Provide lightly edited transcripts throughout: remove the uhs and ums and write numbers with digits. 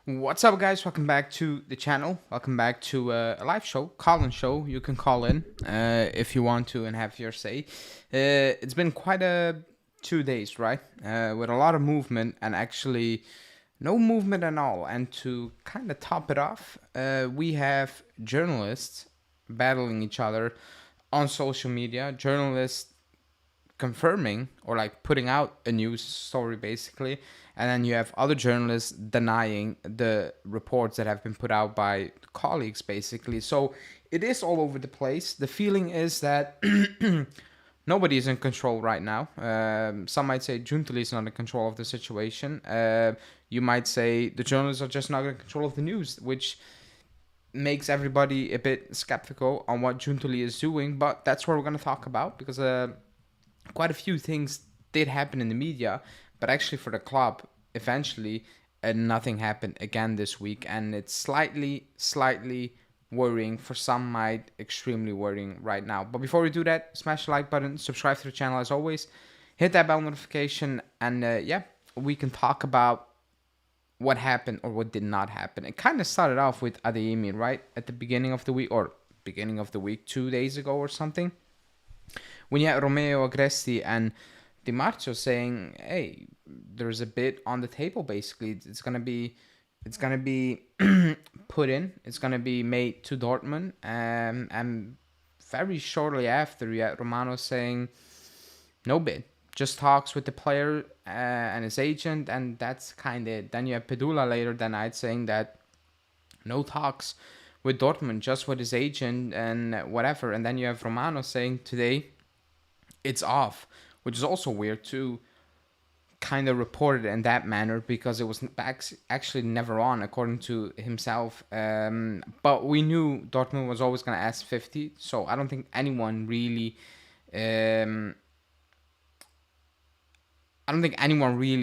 What's up, guys? Welcome back to the channel. Welcome back to a live show, call-in show. You can call in if you want to and have your say. It's been quite a 2 days, right? With a lot of movement and actually no movement at all. And to kind of top it off, we have journalists battling each other on social media. Journalists confirming or like putting out a news story basically, and then you have other journalists denying the reports that have been put out by colleagues basically. So it is all over the place. The feeling is that nobody is in control right now. Some might say Giuntoli is not in control of the situation. You might say the journalists are just not in control of the news, which makes everybody a bit skeptical on what Giuntoli is doing. But that's what we're going to talk about, because quite a few things did happen in the media, but actually for the club, eventually, nothing happened again this week, and it's slightly worrying. For some, might extremely worrying right now. But before we do that, smash the like button, subscribe to the channel as always, hit that bell notification, and yeah, we can talk about what happened or what did not happen. It kind of started off with Adeyemi, right, at the beginning of the week, 2 days ago or something, when you had Romeo Agresti and Di Marzio saying, "Hey, there's a bid on the table. Basically, it's gonna be put in. It's gonna be made to Dortmund." And very shortly after, you had Romano saying, "No bid, just talks with the player and his agent," and that's kind of it. Then you have Pedula later that night saying that no talks with Dortmund, just with his agent and whatever. And then you have Romano saying today it's off, which is also weird to kind of report it in that manner, because it was actually never on, according to himself. But we knew Dortmund was always going to ask 50, so I don't think anyone really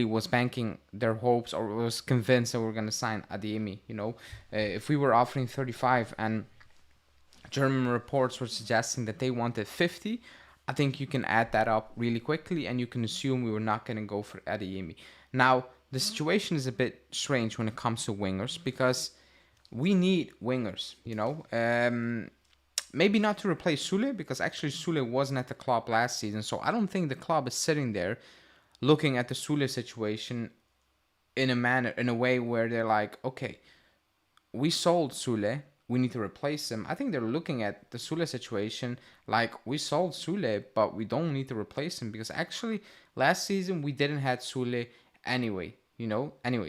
was banking their hopes or was convinced that we were going to sign Adeyemi. If we were offering 35 and German reports were suggesting that they wanted 50, I think you can add that up really quickly and you can assume we were not going to go for Adeyemi. Now, the situation is a bit strange when it comes to wingers, because we need wingers, maybe not to replace Sule, because actually Sule wasn't at the club last season. So I don't think the club is sitting there looking at the Sule situation in a way where they're like, okay, we sold Sule, we need to replace him. I think they're looking at the Sule situation like, we sold Sule, but we don't need to replace him, because actually last season we didn't have Sule anyway,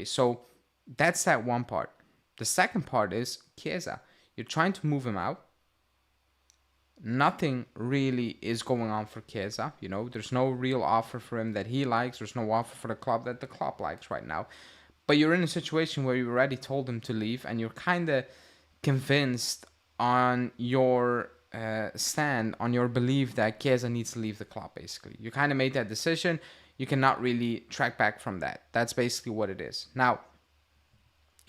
so that's that one part. The second part is Chiesa. You're trying to move him out. Nothing really is going on for Chiesa. There's no real offer for him that he likes. There's no offer for the club that the club likes right now. But you're in a situation where you already told him to leave, and you're kind of convinced on your stand, on your belief that Chiesa needs to leave the club, basically. You kind of made that decision. You cannot really track back from that. That's basically what it is. Now,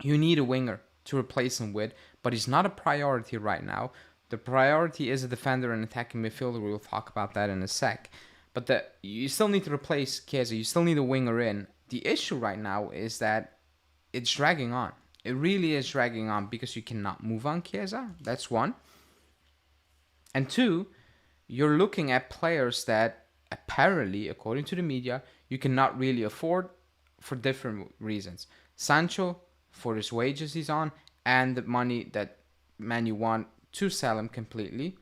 you need a winger to replace him with, but he's not a priority right now. The priority is a defender and attacking midfielder. We'll talk about that in a sec. But you still need to replace Chiesa. You still need a winger in. The issue right now is that it's dragging on. It really is dragging on, because you cannot move on Chiesa. That's one. And two, you're looking at players that apparently, according to the media, you cannot really afford for different reasons. Sancho, for his wages he's on, and the money that Man U want to sell him completely.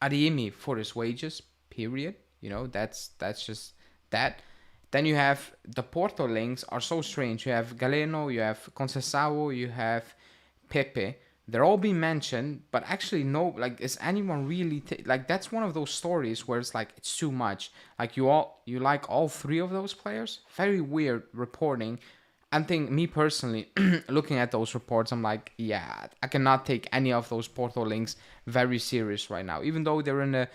Adeyemi, for his wages, period. That's just that. Then you have the Porto links are so strange. You have Galeno, you have Conceição, you have Pepe. They're all being mentioned, but actually no, is anyone really that's one of those stories where it's like, it's too much. You like all three of those players? Very weird reporting. I think, me personally, looking at those reports, I'm like, yeah, I cannot take any of those Porto links very serious right now. Even though they're in a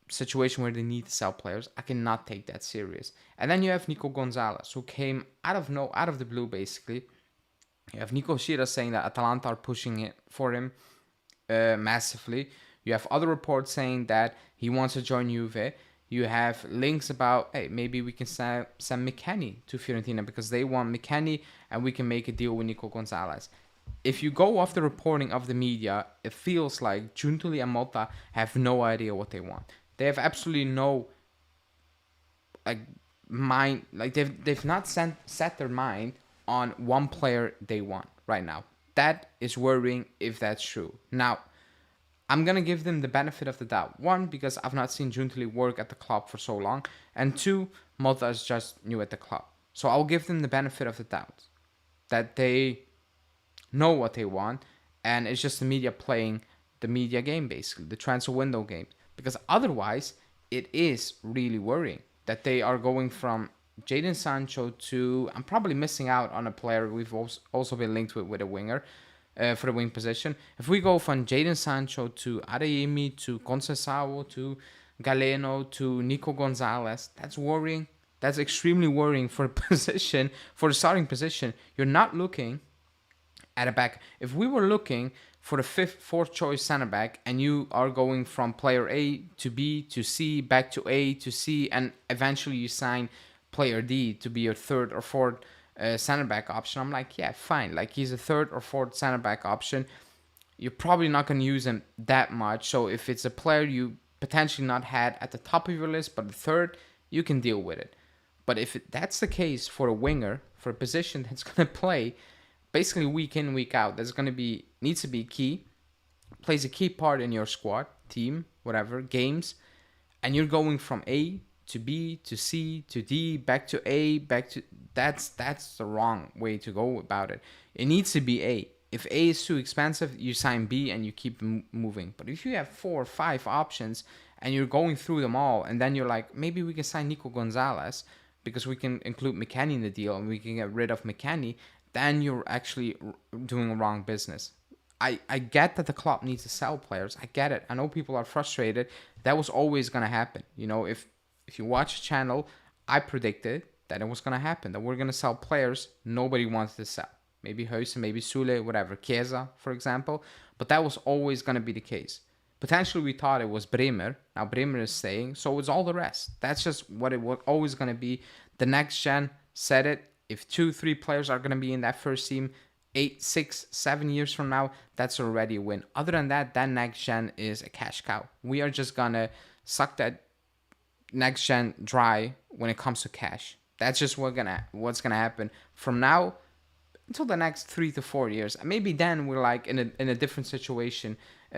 situation where they need to sell players, I cannot take that serious. And then you have Nico Gonzalez, who came out of the blue, basically. You have Nico Gonzalez saying that Atalanta are pushing it for him massively. You have other reports saying that he wants to join Juve. You have links about, hey, maybe we can send McKennie to Fiorentina because they want McKennie and we can make a deal with Nico Gonzalez. If you go off the reporting of the media, it feels like Giuntoli and Motta have no idea what they want. They have absolutely no like mind, like they've not set their mind on one player they want right now. That is worrying if that's true. Now, I'm going to give them the benefit of the doubt. One, because I've not seen Giuntoli work at the club for so long. And two, Motta is just new at the club. So I'll give them the benefit of the doubt that they know what they want. And it's just the media playing the media game, basically, the transfer window game. Because otherwise, it is really worrying that they are going from Jadon Sancho to... I'm probably missing out on a player we've also been linked with a winger. For the wing position. If we go from Jadon Sancho to Adeyemi to Conceição to Galeno to Nico Gonzalez, that's worrying. That's extremely worrying for a position, for the starting position. You're not looking at a back. If we were looking for the fourth choice center back and you are going from player A to B to C, back to A to C, and eventually you sign player D to be your third or fourth center back option, I'm like, yeah, fine. Like, he's a third or fourth center back option. You're probably not going to use him that much. So if it's a player you potentially not had at the top of your list, but the third, you can deal with it. But if that's the case for a winger, for a position that's going to play basically week in, week out, that's going to be, needs to be key, plays a key part in your squad, team, whatever, games, and you're going from A to B to C to D, back to A, back to... That's the wrong way to go about it. It needs to be A. If A is too expensive, you sign B and you keep moving. But if you have 4 or 5 options and you're going through them all, and then you're like, maybe we can sign Nico Gonzalez because we can include McKennie in the deal and we can get rid of McKennie, then you're actually doing wrong business. I get that the club needs to sell players. I get it. I know people are frustrated. That was always going to happen. You know, if you watch the channel, I predicted that it was going to happen, that we're going to sell players nobody wants to sell. Maybe Huijsen, maybe Sule, whatever. Chiesa, for example. But that was always going to be the case. Potentially, we thought it was Bremer. Now, Bremer is staying, so it's all the rest. That's just what it was always going to be. The next gen said it. If 2-3 players are going to be in that first team 8, 6, 7 years from now, that's already a win. Other than that, that next gen is a cash cow. We are just going to suck that next gen dry when it comes to cash. That's just what's gonna happen from now until the next 3 to 4 years. Maybe then we're like in a different situation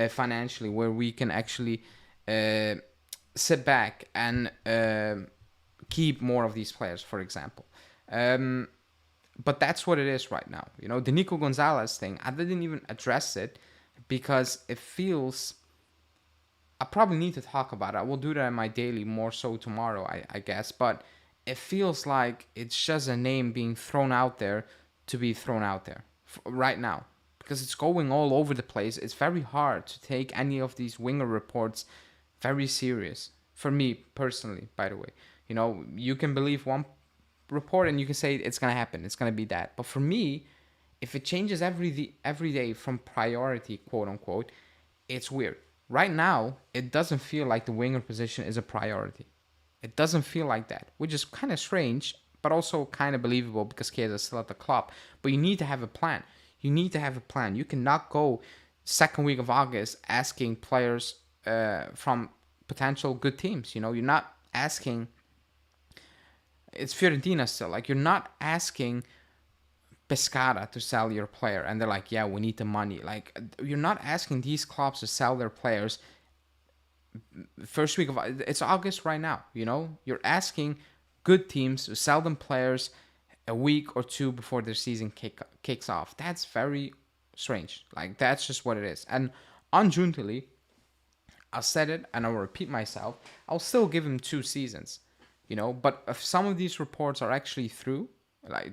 financially, where we can actually sit back and keep more of these players, for example. But that's what it is right now. You know, the Nico Gonzalez thing, I didn't even address it because it feels... I probably need to talk about it. I will do that in my daily more so tomorrow, I guess. But it feels like it's just a name being thrown out there to be thrown out there right now. Because it's going all over the place. It's very hard to take any of these winger reports very serious. For me, personally, by the way. You know, you can believe one report and you can say it's going to happen. It's going to be that. But for me, if it changes every day from priority, quote unquote, it's weird. Right now, it doesn't feel like the winger position is a priority. It doesn't feel like that, which is kind of strange, but also kind of believable because Chiesa is still at the club. But you need to have a plan. You need to have a plan. You cannot go second week of August asking players from potential good teams. You know, you're not asking... It's Fiorentina still. Like, you're not asking Pescara to sell your player. And they're like, yeah, we need the money. Like, you're not asking these clubs to sell their players first week of... It's August right now, you know? You're asking good teams to sell them players a week or two before their season kicks off. That's very strange. Like, that's just what it is. And on Giuntoli, I said it and I'll repeat myself, I'll still give him 2 seasons, you know? But if some of these reports are actually true, I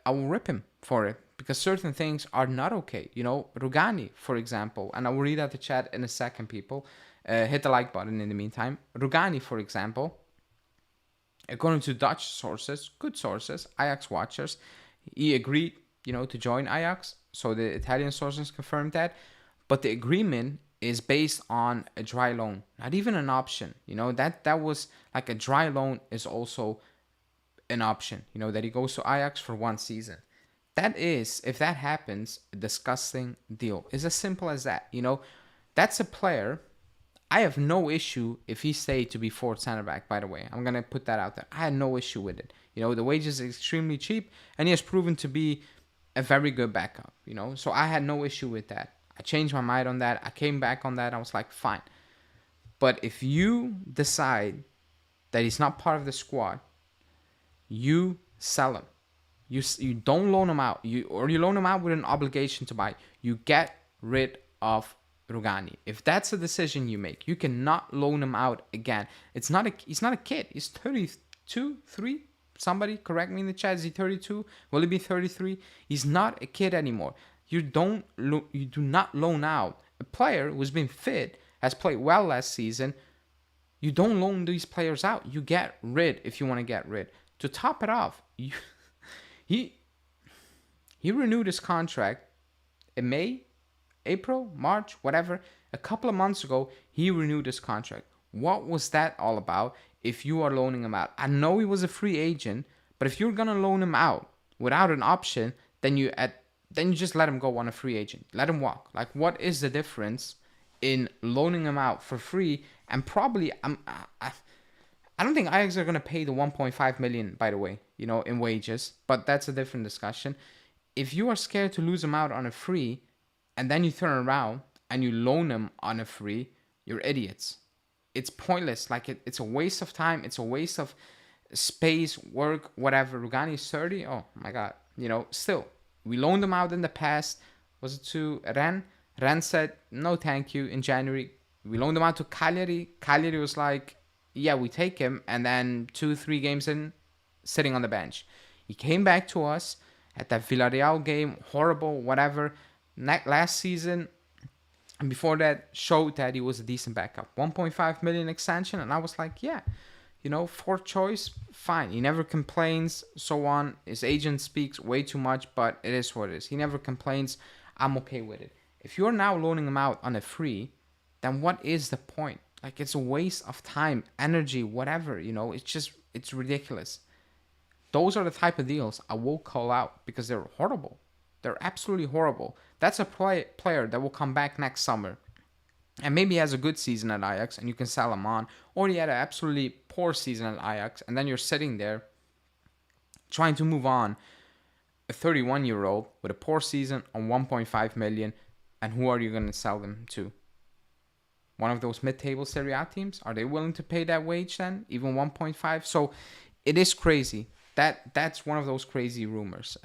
will rip him for it. Because certain things are not okay. You know, Rugani, for example, and I will read out the chat in a second, people. Hit the like button in the meantime. Rugani, for example, according to Dutch sources, good sources, Ajax watchers, he agreed, you know, to join Ajax. So the Italian sources confirmed that. But the agreement is based on a dry loan, not even an option. That was like a dry loan is also an option. That he goes to Ajax for 1 season. That is, if that happens, a disgusting deal. It's as simple as that. That's a player. I have no issue if he stayed to be fourth center back, by the way. I'm going to put that out there. I had no issue with it. The wages is extremely cheap, and he has proven to be a very good backup, So I had no issue with that. I changed my mind on that. I came back on that. I was like, fine. But if you decide that he's not part of the squad, you sell him. You don't loan him out. You loan him out with an obligation to buy. You get rid of Rugani. If that's a decision you make, you cannot loan him out again. He's not a kid. He's 32, 3. Somebody correct me in the chat. Is he 32? Will he be 33? He's not a kid anymore. You do not loan out a player who's been fit, has played well last season. You don't loan these players out. You get rid if you want to get rid. To top it off, he renewed his contract in May, April, March, whatever. A couple of months ago, he renewed his contract. What was that all about if you are loaning him out? I know he was a free agent, but if you're going to loan him out without an option, then you just let him go on a free agent. Let him walk. Like, what is the difference in loaning him out for free? And probably, I don't think Ajax are going to pay the 1.5 million, by the way, in wages. But that's a different discussion. If you are scared to lose him out on a free, and then you turn around and you loan him on a free, you're idiots. It's pointless. Like, it's a waste of time. It's a waste of space, work, whatever. Rugani is 30. Oh, my God. Still, we loaned him out in the past. Was it to Ren? Ren said, no, thank you, in January. We loaned him out to Cagliari. Cagliari was like, yeah, we take him. And then 2-3 games in, sitting on the bench. He came back to us at that Villarreal game. Horrible, whatever. Last season, and before that, showed that he was a decent backup. 1.5 million extension. And I was like, yeah, fourth choice, fine. He never complains, so on. His agent speaks way too much, but it is what it is. He never complains. I'm okay with it. If you're now loaning him out on a free, then what is the point? Like, it's a waste of time, energy, whatever, it's ridiculous. Those are the type of deals I will call out because they're horrible. They're absolutely horrible. That's a player that will come back next summer and maybe has a good season at Ajax and you can sell him on, or he had an absolutely poor season at Ajax and then you're sitting there trying to move on a 31-year-old with a poor season on 1.5 million, and who are you going to sell them to? One of those mid-table Serie A teams? Are they willing to pay that wage then? Even 1.5? So it is crazy. That's one of those crazy rumors.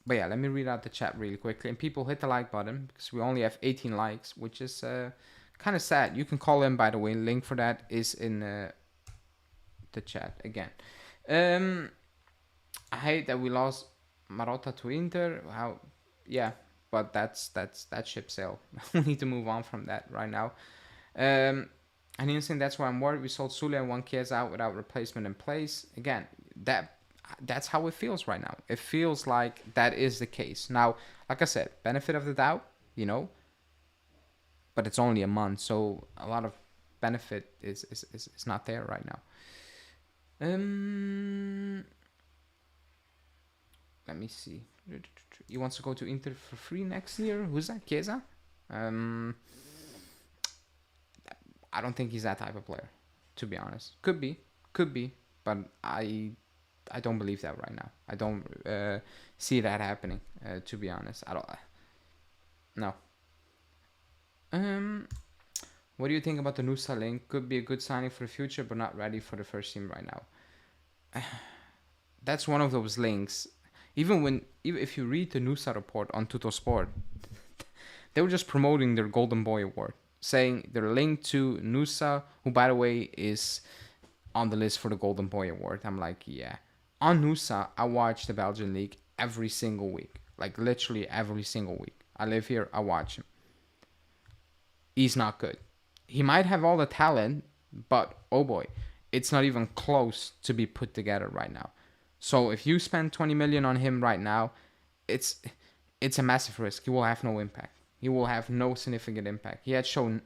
But yeah, let me read out the chat really quickly. And people, hit the like button because we only have 18 likes, which is kind of sad. You can call in, by the way. Link for that is in the chat again. I hate that we lost Marotta to Inter. Yeah, but that's that ship sail. We need to move on from that right now. And he's saying that's why I'm worried. We sold Sule and 1 Chiesa out without replacement in place. Again, that's how it feels right now. It feels like that is the case. Now, like I said, benefit of the doubt, but it's only a month, so a lot of benefit is not there right now. Let me see. He wants to go to Inter for free next year. Who's that? Chiesa? I don't think he's that type of player, to be honest. Could be, but I don't believe that right now. I don't see that happening, to be honest. I don't. No. What do you think about the Nusa link? Could be a good signing for the future, but not ready for the first team right now. That's one of those links. Even if you read the Nusa report on Tuttosport, they were just promoting their Golden Boy Award, saying they're linked to Nusa, who, by the way, is on the list for the Golden Boy Award. I'm like, yeah. On Nusa, I watch the Belgian League every single week. Like, literally every single week. I live here, I watch him. He's not good. He might have all the talent, but, oh boy, it's not even close to be put together right now. So if you spend 20 million on him right now, it's a massive risk. He will have no impact. He will have no significant impact. He has shown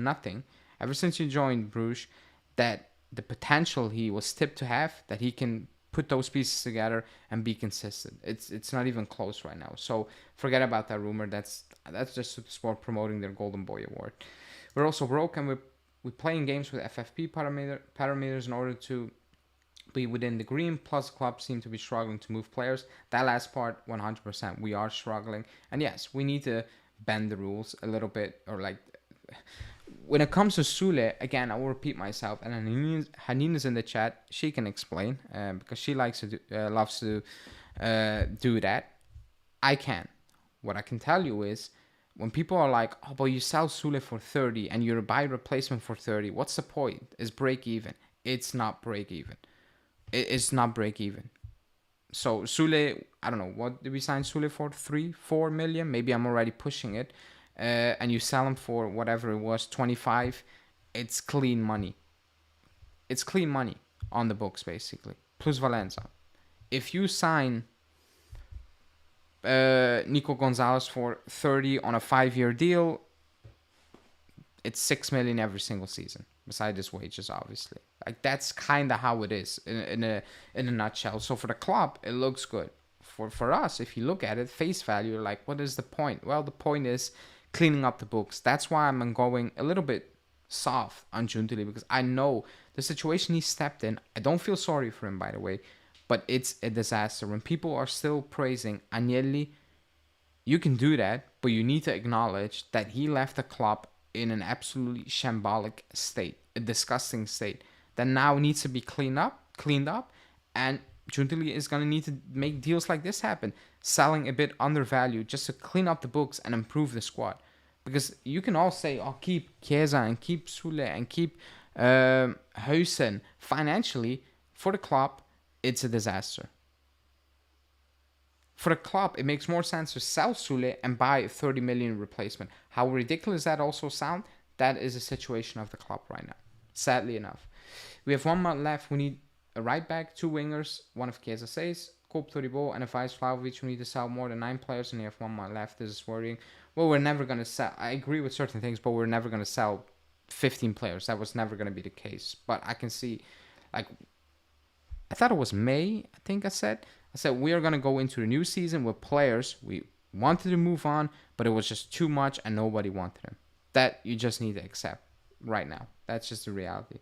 nothing ever since he joined Bruges that the potential he was tipped to have, that he can put those pieces together and be consistent. It's not even close right now. So forget about that rumor. That's just Sport promoting their Golden Boy award. We're also broke, and we're playing games with FFP parameters in order to be within the green. Plus, clubs seem to be struggling to move players. That last part, 100%, we are struggling. And yes, we need to bend the rules a little bit, or like when it comes to Sule, again, I will repeat myself, and Hanine is in the chat. She can explain because she loves to do that. I can. What I can tell you is, when people are like, "Oh, but you sell Sule for 30 and you buy replacement for 30, what's the point? Is break even?" It's not break even. It's not break even. So Sule, I don't know, what did we sign Sule for? 3-4 million? Maybe I'm already pushing it. And you sell him for whatever it was, 25. It's clean money. It's clean money on the books, basically. Plus Valenza. If you sign Nico Gonzalez for 30 on a 5-year deal, it's 6 million every single season, besides his wages, obviously. Like, that's kind of how it is in a nutshell. So for the club, it looks good. For us, if you look at it face value, like, what is the point? Well, the point is cleaning up the books. That's why I'm going a little bit soft on Giuntoli, because I know the situation he stepped in. I don't feel sorry for him, by the way, but it's a disaster. When people are still praising Agnelli, you can do that, but you need to acknowledge that he left the club in an absolutely shambolic state, a disgusting state that now needs to be cleaned up, and Giuntoli is going to need to make deals like this happen, selling a bit undervalued just to clean up the books and improve the squad. Because you can all say, "Oh, keep Chiesa and keep Sule and keep Huijsen." Financially, for the club, it's a disaster. For the club, it makes more sense to sell Sule and buy a 30 million replacement. How ridiculous that also sounds, that is the situation of the club right now, sadly enough. We have 1 month left. We need a right back, 2 wingers, one of Chiesa says, Koopmeiners and a Vice Vlahovic. We need to sell more than 9 players, and we have 1 month left. This is worrying. Well, we're never going to sell. I agree with certain things, but we're never going to sell 15 players. That was never going to be the case. But I can see, like, I thought it was May, I think I said we are going to go into the new season with players we wanted to move on, but it was just too much and nobody wanted them. That you just need to accept right now. That's just the reality.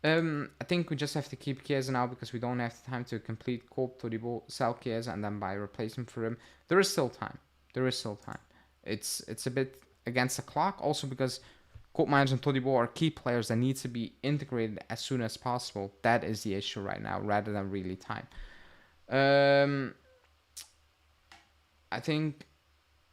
I think we just have to keep Chiesa now because we don't have time to complete Koopmeiners, sell Chiesa, and then buy a replacement for him. There is still time. It's a bit against the clock, also because Koopmeiners and Todibo are key players that need to be integrated as soon as possible. That is the issue right now, rather than really time. I think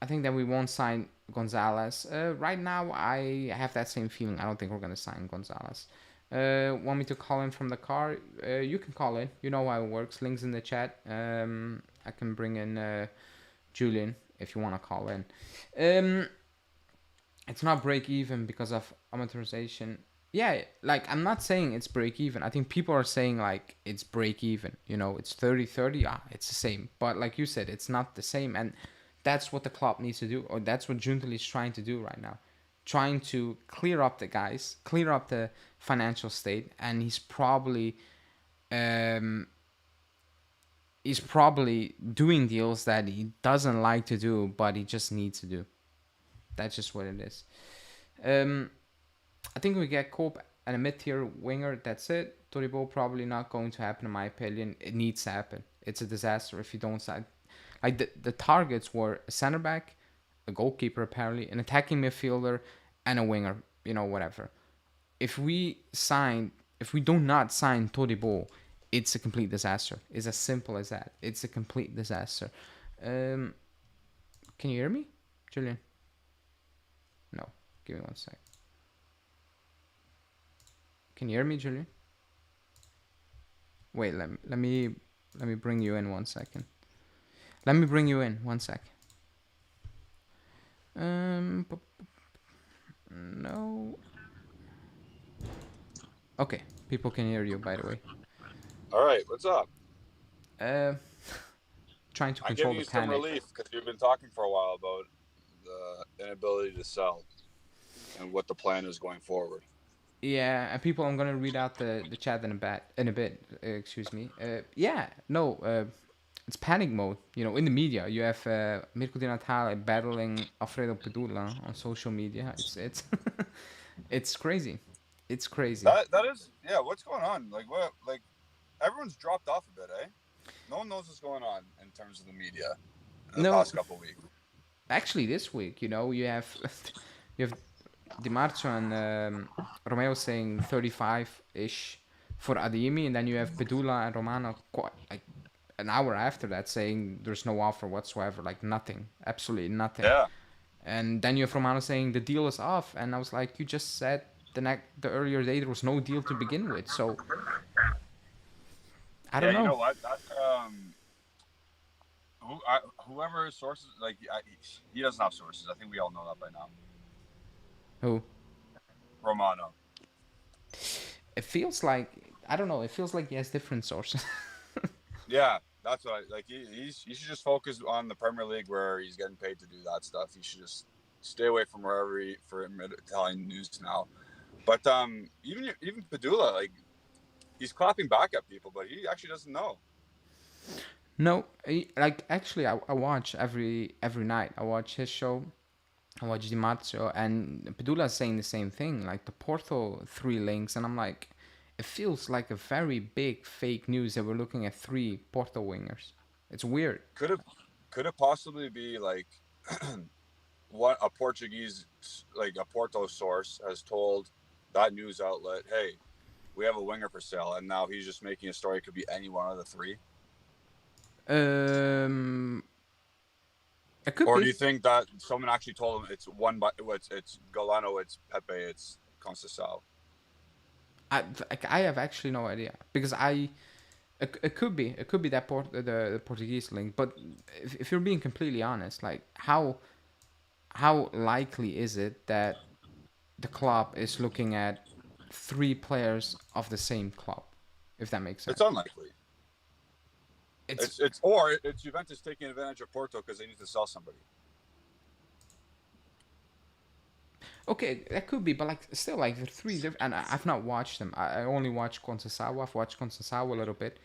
that we won't sign Gonzalez. Right now, I have that same feeling. I don't think we're going to sign Gonzalez. Want me to call in from the car? You can call in. You know how it works. Links in the chat. I can bring in Julian if you want to call in. It's not break even because of amortization. Yeah, like, I'm not saying it's break even. I think people are saying, like, it's break even. You know, it's 30-30. It's the same. But like you said, it's not the same. And that's what the club needs to do. Or that's what Giuntoli is trying to do right now. Trying to clear up the guys, clear up the financial state. And he's probably doing deals that he doesn't like to do, but he just needs to do. That's just what it is. I think we get Koop and a mid-tier winger. That's it. Todibo probably not going to happen, in my opinion. It needs to happen. It's a disaster if you don't sign. Like, the targets were a center back, a goalkeeper apparently, an attacking midfielder, and a winger. You know, whatever. If we do not sign Todibo, it's a complete disaster. It's as simple as that. It's a complete disaster. Can you hear me, Julian? No. Give me 1 sec. Can you hear me, Julian? Wait, let me bring you in 1 second. Let me bring you in 1 sec. No. Okay, people can hear you, by the way. All right, what's up? Trying to control the panic. I'm giving you some relief because you've been talking for a while about the inability to sell and what the plan is going forward. Yeah, and people, I'm gonna read out the chat in a bit. Excuse me. It's panic mode. You know, in the media, you have Mirko Di Natale battling Alfredo Pedula on social media. It's it's crazy. It's crazy. That is, yeah. What's going on? Like what? Like everyone's dropped off a bit, eh? No one knows what's going on in terms of the media in the No, past couple of weeks. actually, this week, you know, you have you have Di Marzio and Romeo saying 35-ish for Adeyemi, and then you have Pedula and Romano quite, like an hour after that saying there's no offer whatsoever, like nothing, absolutely nothing. Yeah. And then you have Romano saying the deal is off, and I was like, you just said the earlier day there was no deal to begin with, so I don't Yeah, know. you know what? That whoever sources, like he doesn't have sources. I think we all know that by now. Who? Romano. It feels like, I don't know. It feels like he has different sources. Yeah, that's what he should just focus on the Premier League where he's getting paid to do that stuff. He should just stay away from wherever for Italian news now. But even Padula, like he's clapping back at people, but he actually doesn't know. No, like actually, I watch every night. I watch his show. I watch Di Marzio, and Pedula is saying the same thing. Like the Porto 3 links, and I'm like, it feels like a very big fake news that we're looking at 3 Porto wingers. It's weird. Could it possibly be like what a Portuguese, like a Porto source has told that news outlet, hey, we have a winger for sale, and now he's just making a story. It could be any one of the 3. It could Or be. do you think that someone actually told him it's it's Galano, it's Pepe, it's Conceição? I have actually no idea because it could be that the Portuguese link, but if you're being completely honest, like how likely is it that the club is looking at 3 players of the same club, if that makes sense? It's unlikely. It's Juventus taking advantage of Porto because they need to sell somebody. Okay, that could be, but like still, like the 3 different, and I've not watched them. I only watched Conceição. I've watched Conceição a little bit.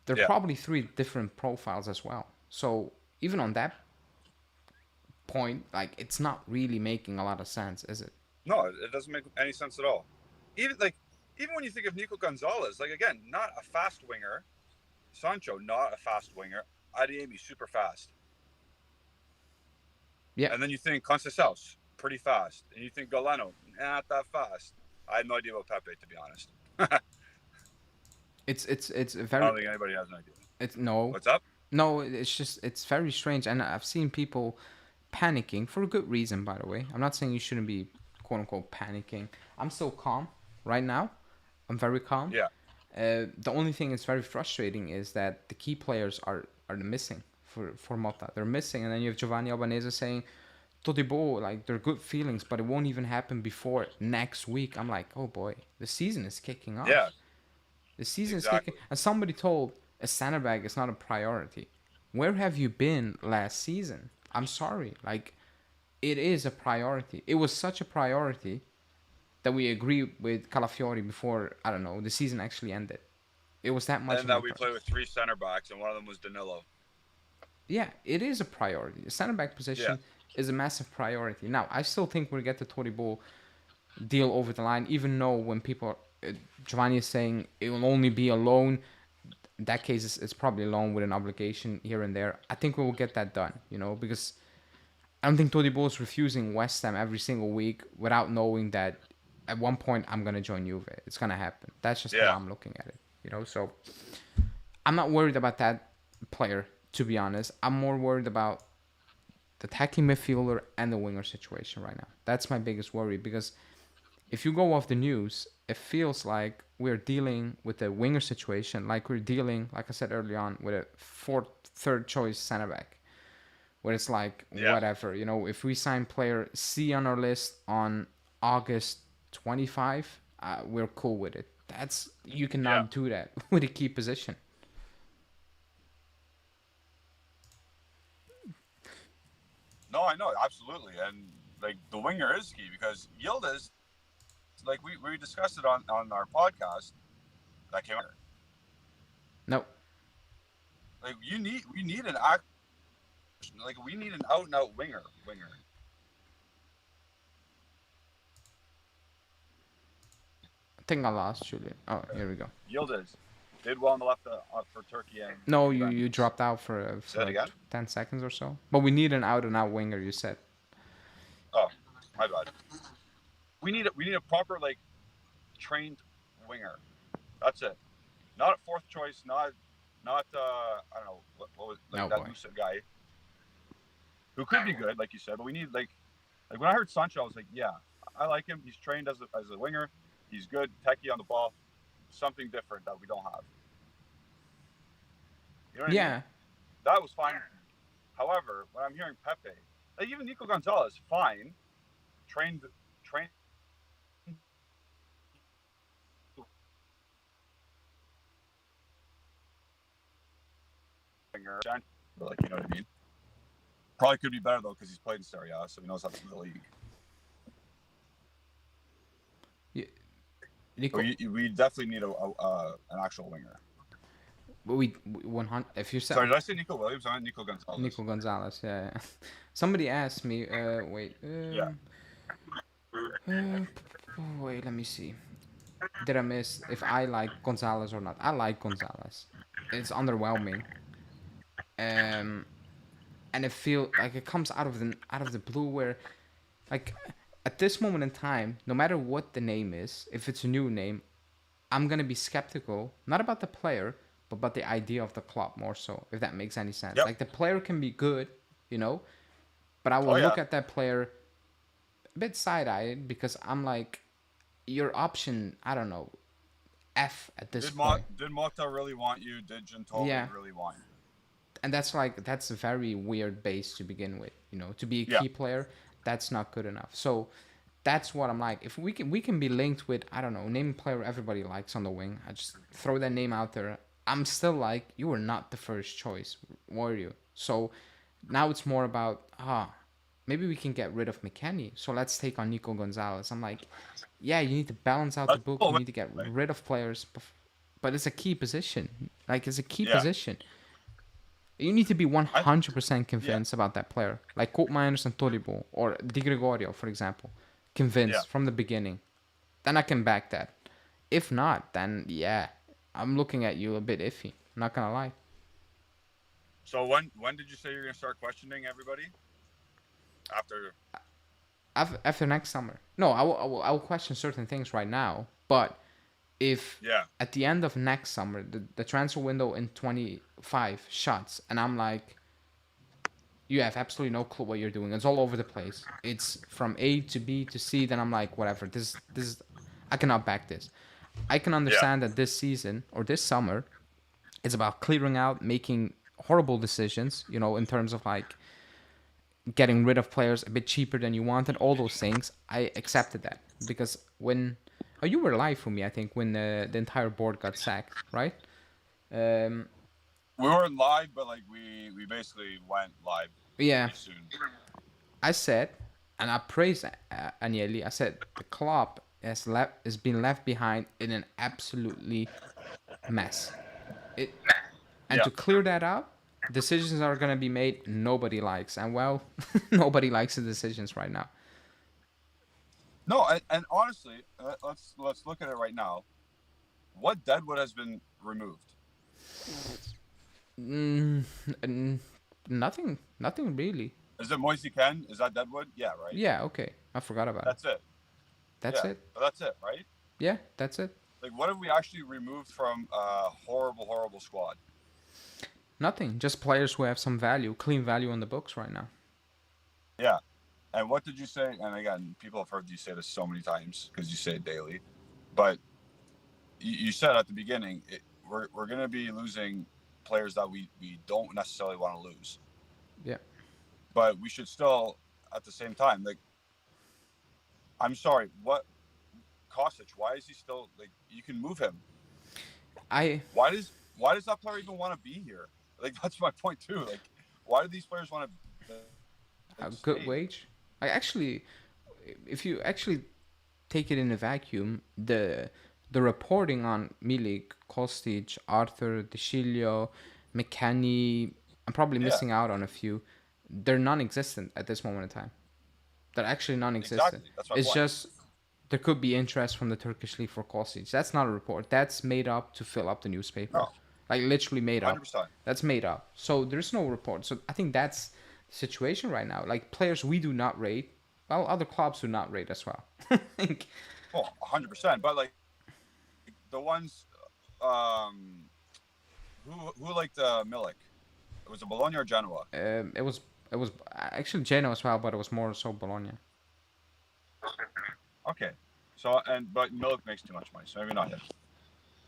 They're probably 3 different profiles as well. So even on that point, like it's not really making a lot of sense, is it? No, it doesn't make any sense at all. Even when you think of Nico Gonzalez, like again, not a fast winger. Sancho, not a fast winger. Adeyemi, super fast. Yeah. And then you think Conceição, pretty fast. And you think Galeno, not that fast. I have no idea about Pepe, to be honest. It's very. I don't think anybody has an idea. No. What's up? No, it's very strange, and I've seen people panicking for a good reason, by the way. I'm not saying you shouldn't be quote unquote panicking. I'm still calm right now. I'm very calm. Yeah. The only thing that's very frustrating is that the key players are missing for Motta. They're missing, and then you have Giovanni Albanese saying, Todibo, like they're good feelings, but it won't even happen before next week. I'm like, oh boy, the season is kicking off. Yeah. The season is kicking, and somebody told a center back is not a priority. Where have you been last season? I'm sorry, like it is a priority. It was such a priority that we agreed with Calafiori before, I don't know, the season actually ended. It was that much. And that we played with 3 center backs, and one of them was Danilo. Yeah, it is a priority. The center back position is a massive priority. Now, I still think we'll get the Todibo deal over the line, even though when people, Giovanni is saying it will only be a loan. In that case, it's probably a loan with an obligation here and there. I think we will get that done, because I don't think Todibo is refusing West Ham every single week without knowing that at one point I'm going to join Juve. It's going to happen. That's just how I'm looking at it, So I'm not worried about that player, to be honest. I'm more worried about the attacking midfielder and the winger situation right now. That's my biggest worry, because if you go off the news, it feels like we're dealing with the winger situation like we're dealing, like I said early on, with a third choice center back, where it's like, whatever, if we sign player C on our list on August 25, we're cool with it. You cannot do that with a key position. No, I know absolutely, and like the winger is key because Yildiz, like we discussed it on our podcast that came out. No. Like we need an act like we need an out and out winger. I think I lost Julian. Oh, here we go. Yildiz did well on the left for Turkey and. No, you dropped out for Say it like again. 10 seconds or so. But we need an out and out winger. You said. Oh, my bad. We need a proper like trained winger. That's it. Not a fourth choice. Not I don't know what was like that Lucid guy who could be good, like you said. But we need like when I heard Sancho, I was like, yeah, I like him. He's trained as a winger. He's good, techie on the ball. Something different that we don't have. You know what I mean? That was fine. However, when I'm hearing Pepe, like even Nico Gonzalez, fine, trained. Like, you know what I mean? Probably could be better though because he's played in Serie A, so he knows how to do the league. Yeah, Nico, we definitely need an actual winger. But we 100. If you said. Sorry, did I say Nico Williams? I meant Nico Gonzalez. Nico Gonzalez, yeah. Somebody asked me. Wait. Wait, let me see. Did I miss if I like Gonzalez or not? I like Gonzalez. It's underwhelming. And it feels like it comes out of the blue where, like, at this moment in time, no matter what the name is, if it's a new name, I'm gonna be skeptical, not about the player, but about the idea of the club more so, if that makes any sense. Yep. Like the player can be good, you know, but I will look at that player a bit side-eyed because I'm like, your option, I don't know, F at this point. Did Mota really want you? Did Giuntoli really want you? And that's a very weird base to begin with, you know, to be a key player, that's not good enough. So that's what I'm like. If we can be linked with, I don't know, name a player everybody likes on the wing. I just throw that name out there. I'm still like, you were not the first choice, were you? So now it's more about, maybe we can get rid of McKennie. So let's take on Nico Gonzalez. I'm like, yeah, you need to balance out the book. You need to get rid of players. But it's a key position. Like, it's a key position. You need to be 100% convinced about that player. Like Koopmeiners and Todibo or Di Gregorio, for example. Convinced from the beginning. Then I can back that. If not, then I'm looking at you a bit iffy. I'm not gonna lie. So when did you say you're gonna start questioning everybody? After next summer. No, I will question certain things right now. But if at the end of next summer, the transfer window in 25 shuts, and I'm like, you have absolutely no clue what you're doing. It's all over the place. It's from A to B to C. Then I'm like, whatever. This I cannot back this. I can understand that this season or this summer, it's about clearing out, making horrible decisions. You know, in terms of like getting rid of players a bit cheaper than you wanted. All those things, I accepted that because when you were live for me, I think, when the entire board got sacked, right? We weren't live, but like we basically went live. Yeah. Soon. I said, and I praised Agnelli. I said the club has been left behind in an absolutely mess. To clear that out, decisions are gonna be made nobody likes, and well, nobody likes the decisions right now. No, and honestly, let's look at it right now. What deadwood has been removed? Nothing really. Is it Moise Ken? Is that deadwood? Yeah, right. Yeah, okay. I forgot about it. That's it. That's it, right? Yeah, that's it. Like, what have we actually removed from a horrible squad? Nothing. Just players who have some value, clean value on the books right now. Yeah. And what did you say? And again, people have heard you say this so many times because you say it daily. But you said at the beginning, we're going to be losing players that we don't necessarily want to lose. Yeah. But we should still, at the same time, like, I'm sorry, what Kostic? Why is he still, like, you can move him? Why does that player even want to be here? Like, that's my point too. Like, why do these players want to a good wage. Like actually, if you actually take it in a vacuum, the reporting on Milik, Kostic, Arthur, De Sciglio, McKennie, I'm probably Yeah, missing out on a few. They're non-existent at this moment in time. They're actually non-existent. exactly. That's my It's point. just there could be interest from the Turkish league for Kostic. That's not a report. That's made up to fill up the newspaper. No, Like literally made up. 100%. That's made up. So there's no report. So I think that's the situation right now. Like players we do not rate, well, other clubs do not rate as well. Like, Oh, 100%. But like the ones, um, who liked Milik? Was it Bologna or Genoa? it was actually Genoa as well, but it was more so Bologna. Okay. So but Milik makes too much money, so maybe not him.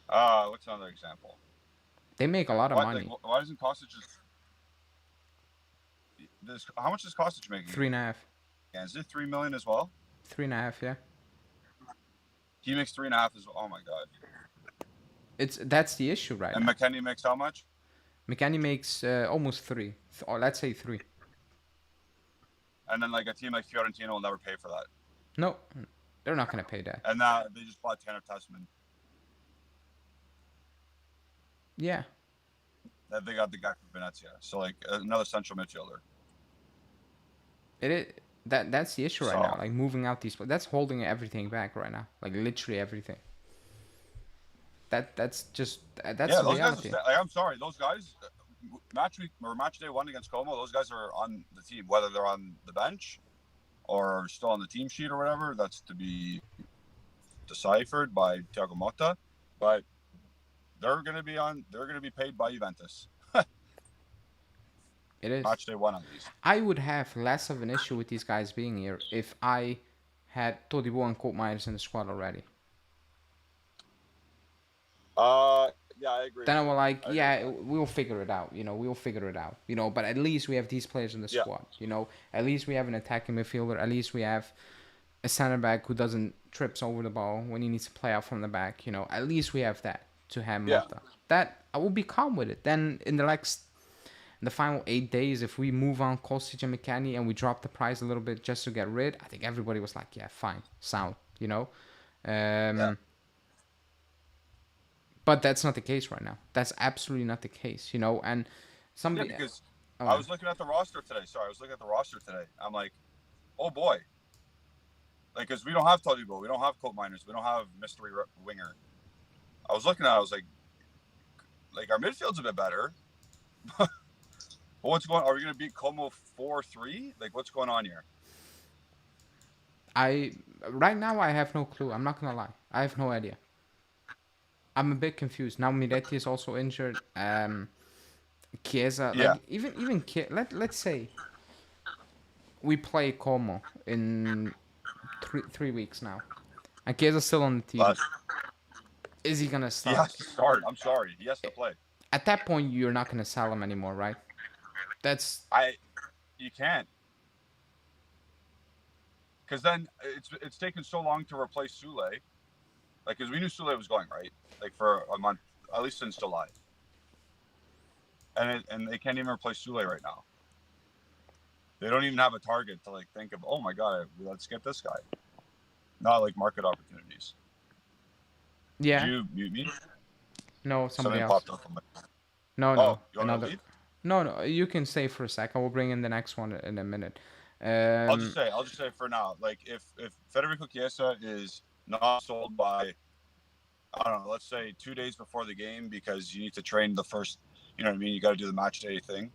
What's another example? They make a lot of What money. like why doesn't Kostic just how much does Kostic make? 3.5. Yeah, is it 3 million as well? 3.5, yeah. He makes 3.5 as well. Oh my god. That's the issue right And now. McKennie makes how much? McKennie makes almost 3, or let's say 3. And then like a team like Fiorentina will never pay for that. No, they're not gonna pay that. And they just bought Tanner Tessman. Yeah, That they got the guy from Venezia. So like another central midfielder. it is. That's the issue right now. So- Like moving out these, that's holding everything back right now. Like literally everything. That's just that's Yeah, the those reality. guys. I'm sorry, those guys. Match week or match day 1 against Como, those guys are on the team, whether they're on the bench or still on the team sheet or whatever. That's to be deciphered by Thiago Motta, but they're going to be paid by Juventus. It is. Match day 1 on these. I would have less of an issue with these guys being here if I had Todibo and Koopmeiners in the squad already. Yeah, I agree. Then I will like, yeah, we'll figure it out. We'll figure it out. But at least we have these players in the squad. At least we have an attacking midfielder. At least we have a center back who doesn't trips over the ball when he needs to play out from the back. At least we have that to have Mota. That I will be calm with it. Then in the final 8 days, if we move on Kostic and McKennie and we drop the price a little bit just to get rid, I think everybody was like, yeah, fine, sound. But that's not the case right now. That's absolutely not the case, and somebody... Yeah, because I was looking at the roster today. Sorry, I was looking at the roster today. I'm like, oh boy. Like, because we don't have Todibo, we don't have Koopmeiners, we don't have mystery winger. I was looking at it, I was like our midfield's a bit better. But what's going on? Are we going to beat Como 4-3? Like, what's going on here? Right now, I have no clue. I'm not going to lie. I have no idea. I'm a bit confused. Now Miretti is also injured. Chiesa, Yeah. like even let's say we play Como in 3 weeks now, and Chiesa's still on the team. But is he gonna he start? has to start. I'm sorry, he has to play. At that point, you're not gonna sell him anymore, right? You can't, because then it's taken so long to replace Sule. Like, because we knew Sule was going, right? Like, for a month, at least since July. And they can't even replace Sule right now. They don't even have a target to, like, think of, oh, my God, let's get this guy. Not, like, market opportunities. Yeah. Did you mute me? No, somebody else. Popped up on my... No, you want another. to leave? No, you can stay for a second. We'll bring in the next one in a minute. I'll just say for now, like, if Federico Chiesa is not sold by, I don't know, let's say 2 days before the game, because you need to train the first, you know what I mean? You got to do the match day thing.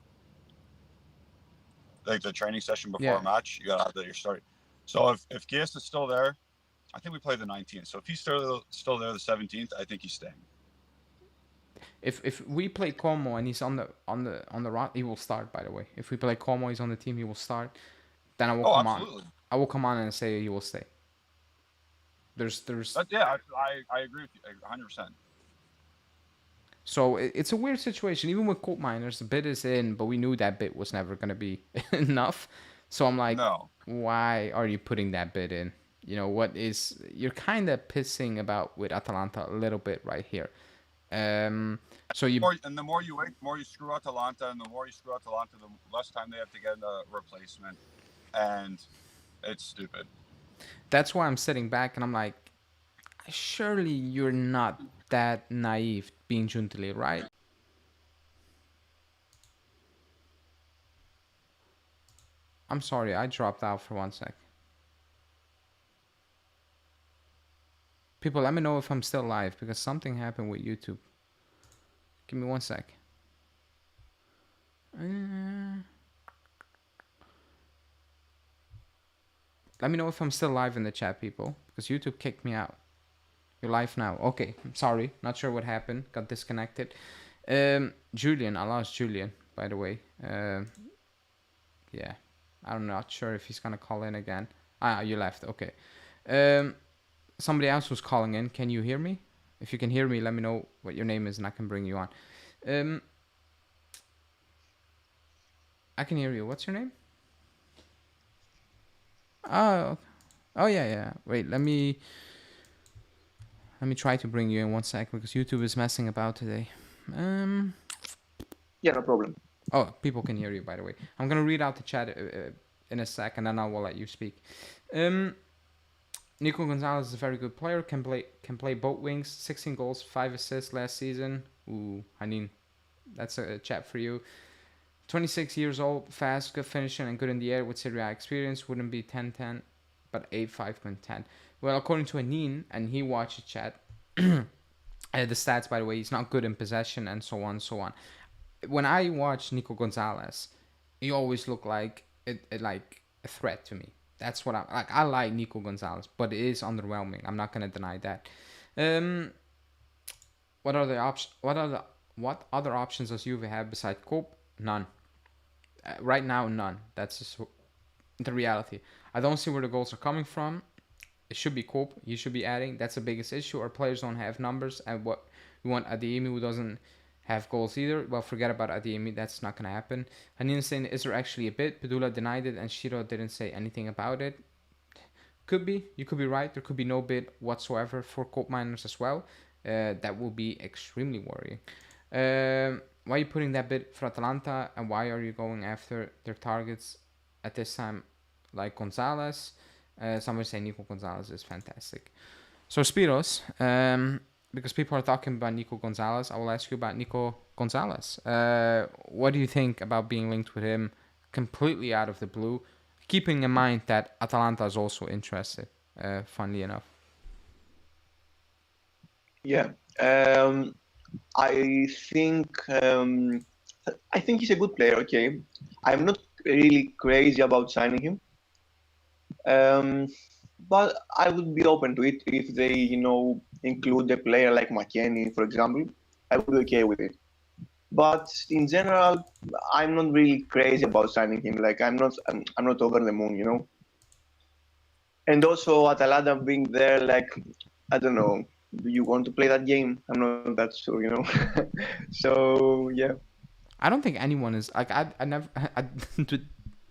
Like the training session before a match, you got to have that you're starting. So if Chiesa's still there, I think we play the 19th. So if he's still there the 17th, I think he's staying. If we play Como and he's on the run, he will start. By the way, if we play Como, he's on the team, he will start. Then I will come absolutely. on. I will come on and say he will stay. There's. I agree with you 100%. So it's a weird situation. Even with Koopmeiners, the bid is in, but we knew that bid was never gonna be enough. So I'm like, why are you putting that bid in? You're kind of pissing about with Atalanta a little bit right here. So the more you wait, the more you screw Atalanta, and the more you screw Atalanta, the less time they have to get a replacement. and it's stupid. That's why I'm sitting back and I'm like, surely you're not that naive being Giuntoli, right? I'm sorry, I dropped out for 1 sec. People, let me know if I'm still live because something happened with YouTube. Give me 1 sec. Let me know if I'm still live in the chat, people, because YouTube kicked me out. You're live now. Okay, I'm sorry. Not sure what happened. Got disconnected. Julian, I lost Julian, by the way. Yeah, I'm not sure if he's gonna call in again. Ah, you left. Okay. Somebody else was calling in. Can you hear me? If you can hear me, let me know what your name is and I can bring you on. I can hear you. What's your name? Oh, yeah. Wait, let me try to bring you in 1 sec because YouTube is messing about today. Yeah, no problem. Oh, people can hear you, by the way. I'm gonna read out the chat in a sec, and then I will let you speak. Nico Gonzalez is a very good player. Can play both wings. 16 goals, 5 assists last season. Ooh, I mean, that's a chat for you. 26 years old, fast, good finishing, and good in the air with Serie A experience. Wouldn't be 10-10, but 8-5.10. Well, according to Anin, and he watched the chat, the stats, by the way, he's not good in possession and so on and so on. When I watch Nico Gonzalez, he always looked like like a threat to me. That's what I like. I like Nico Gonzalez, but it is underwhelming. I'm not gonna deny that. What are the options? What other options does Juve have besides Koop? None. Right now, none. That's just the reality. I don't see where the goals are coming from. It should be Koop. You should be adding. That's the biggest issue. Our players don't have numbers, and what we want Adeyemi, who doesn't have goals either. Well, forget about Adeyemi. That's not gonna happen. Hanin saying, is there actually a bid? Padula denied it, and Shiro didn't say anything about it. Could be. You could be right. There could be no bid whatsoever for Koopmeiners as well. That will be extremely worrying. Why are you putting that bid for Atalanta, and why are you going after their targets at this time, like Gonzalez? Some would say Nico Gonzalez is fantastic. So Spiros, because people are talking about Nico Gonzalez, I will ask you about Nico Gonzalez. What do you think about being linked with him completely out of the blue, keeping in mind that Atalanta is also interested, funnily enough? Yeah, I think he's a good player. Okay, I'm not really crazy about signing him, but I would be open to it if they, include a player like McKennie, for example. I would be okay with it. But in general, I'm not really crazy about signing him. Like I'm not over the moon. And also Atalanta being there, like I don't know. Do you want to play that game? I'm not that sure. So yeah. I don't think anyone is like I never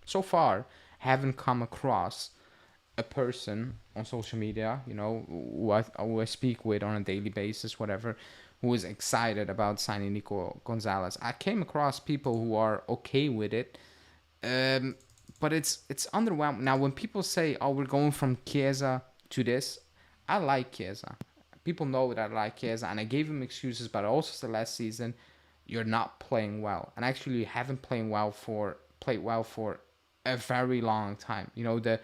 so far haven't come across a person on social media, who I speak with on a daily basis, whatever, who is excited about signing Nico Gonzalez. I came across people who are okay with it, but it's underwhelming. Now, when people say, "Oh, we're going from Chiesa to this," I like Chiesa. People know that I like Chiesa, and I gave him excuses, but also the last season, you're not playing well, and actually you haven't played well for a very long time. The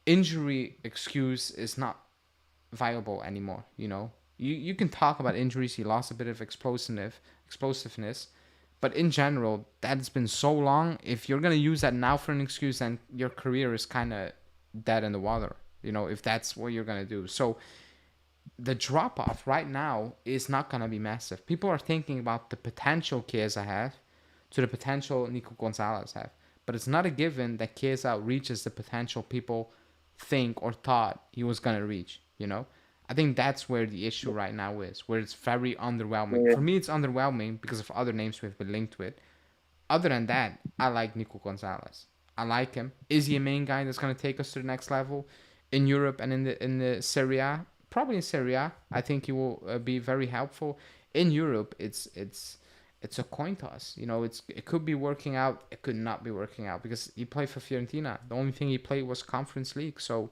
injury excuse is not viable anymore. You can talk about injuries. He lost a bit of explosiveness, but in general, that's been so long. If you're gonna use that now for an excuse, then your career is kind of dead in the water. If that's what you're gonna do. So the drop off right now is not gonna be massive. People are thinking about the potential Chiesa have to the potential Nico Gonzalez have, but it's not a given that Chiesa reaches the potential people think or thought he was gonna reach. I think that's where the issue right now is, where it's very underwhelming. Yeah. For me, it's underwhelming because of other names we've been linked with. Other than that, I like Nico Gonzalez. I like him. Is he a main guy that's gonna take us to the next level in Europe and in the Serie A? Probably in Serie A. I think he will be very helpful. In Europe, it's it's a coin toss. It could be working out, it could not be working out because he played for Fiorentina. The only thing he played was Conference League, so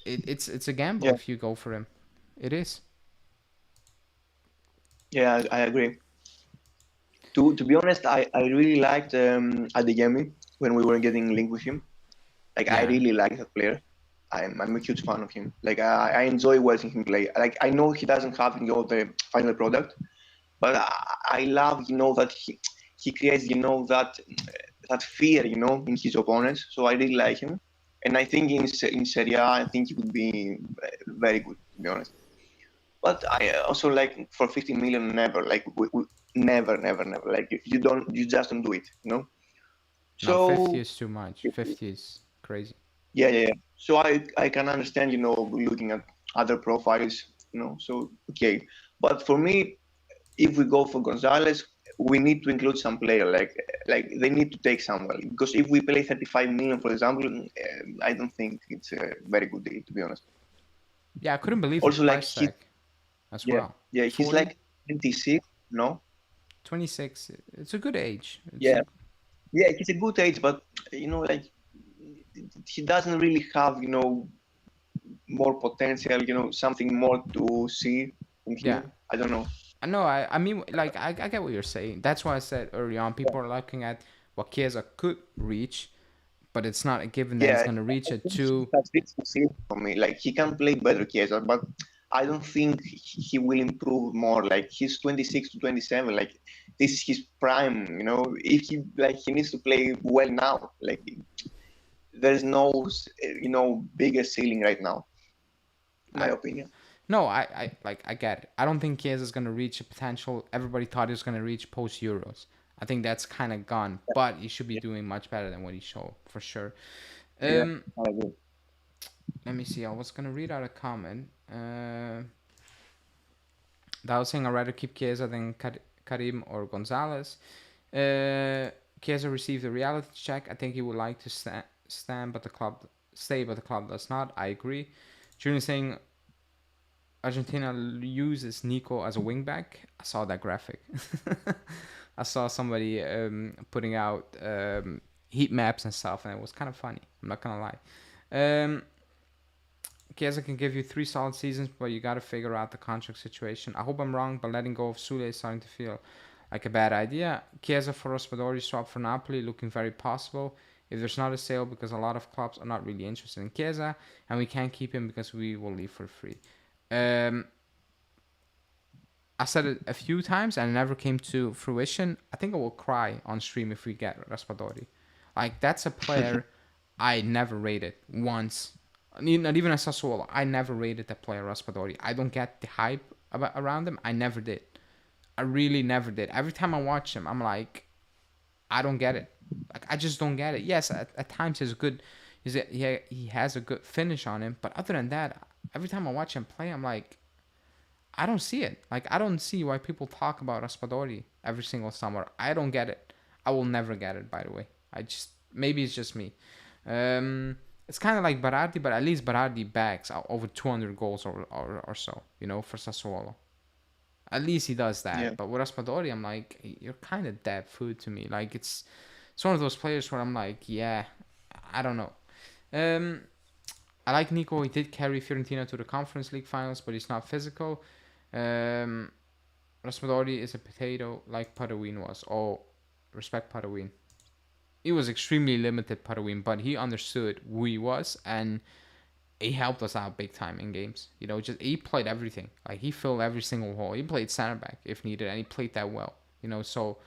it's a gamble Yeah, if you go for him. It is. yeah, I agree. To be honest, I really liked Adeyemi when we were getting linked with him. Like I Yeah. really like that player. I'm a huge fan of him. Like I enjoy watching him play. Like I know he doesn't have the final product, but I love that he creates that fear in his opponents. So I really like him, and I think in Serie A I think he would be very good, to be honest. But I also like for 15 million never like never never like you just don't do it. No, 50 So is too much. 50 is crazy. yeah. So I can understand looking at other profiles. So okay, but for me, if we go for Gonzalez, we need to include some player like they need to take someone because if we play 35 million, for example, I don't think it's a very good deal, to be honest. Yeah, I couldn't believe the Also, like price tag as yeah, well. yeah, he's 40, like 26, no? 26. It's a good age. Yeah, yeah, he's a good age, but like he doesn't really have more potential, something more to see in Yeah. him. I don't know. No, I mean, like, I get what you're saying. That's why I said early on, people are looking at what Chiesa could reach, but it's not a given that he's Yeah, going to reach I it think he too. has this ceiling for me. Like he can play better Chiesa, but I don't think he will improve more. Like he's 26 to 27. Like this is his prime. If he needs to play well now. Like there's no bigger ceiling right now, in my I opinion. No, I get it. I don't think Chiesa is going to reach a potential everybody thought he was going to reach post Euros. I think that's kind of gone, but he should be Yeah, doing much better than what he showed for sure. yeah, Um, I agree. Let me see. I was gonna read out a comment. That was saying I'd rather keep Chiesa than Karim or Gonzalez. Chiesa received a reality check. I think he would like to stand, but the club stay, but the club does not. I agree. Junior saying Argentina uses Nico as a wingback. I saw that graphic. I saw somebody putting out heat maps and stuff, and it was kind of funny. I'm not gonna lie. Chiesa can give you 3 solid seasons, but you got to figure out the contract situation. I hope I'm wrong, but letting go of Sule is starting to feel like a bad idea. Chiesa for Raspadori swap for Napoli looking very possible. If there's not a sale because a lot of clubs are not really interested in Chiesa, and we can't keep him because we will leave for free. I said it a few times and it never came to fruition. I think I will cry on stream if we get Raspadori. Like, that's a player I never rated once. Not even a Sassuolo. I never rated that player, Raspadori. I don't get the hype around him. I never did. I really never did. Every time I watch him, I'm like, I don't get it. Like, I just don't get it. Yes, at times he has a good finish on him, but other than that, every time I watch him play, I'm like, I don't see it. Like, I don't see why people talk about Raspadori every single summer. I don't get it. I will never get it, by the way. Maybe it's just me. It's kind of like Berardi, but at least Berardi bags over 200 goals or so, for Sassuolo. At least he does that. Yeah, But with Raspadori, I'm like, you're kind of dead food to me. Like, it's one of those players where I'm like, yeah, I don't know. I like Nico. He did carry Fiorentina to the Conference League finals, but he's not physical. Raspadori is a potato like Padawin was. Oh, respect Padawin. He was extremely limited, Padawin, but he understood who he was and he helped us out big time in games. Just he played everything. Like, he filled every single hole. He played center back if needed, and he played that well. So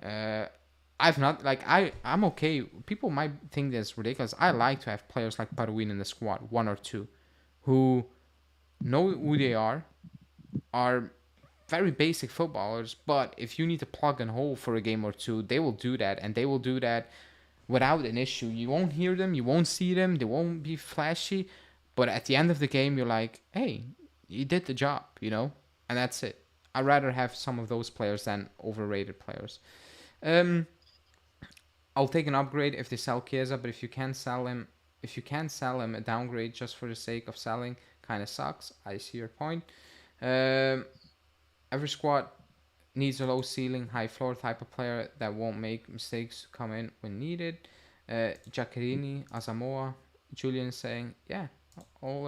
I've not like I'm okay. People might think that's ridiculous. I like to have players like Padawin in the squad, one or two, who know who they are very basic footballers, but if you need to plug and hole for a game or two, they will do that, and they will do that without an issue. You won't hear them, you won't see them, they won't be flashy, but at the end of the game, you're like, hey, you did the job, and that's it. I'd rather have some of those players than overrated players. I'll take an upgrade if they sell Chiesa, but if you can't sell him, a downgrade just for the sake of selling kind of sucks. I see your point. Every squad needs a low ceiling, high floor type of player that won't make mistakes to come in when needed. Giaccherini, Asamoah, Julian saying, yeah, all.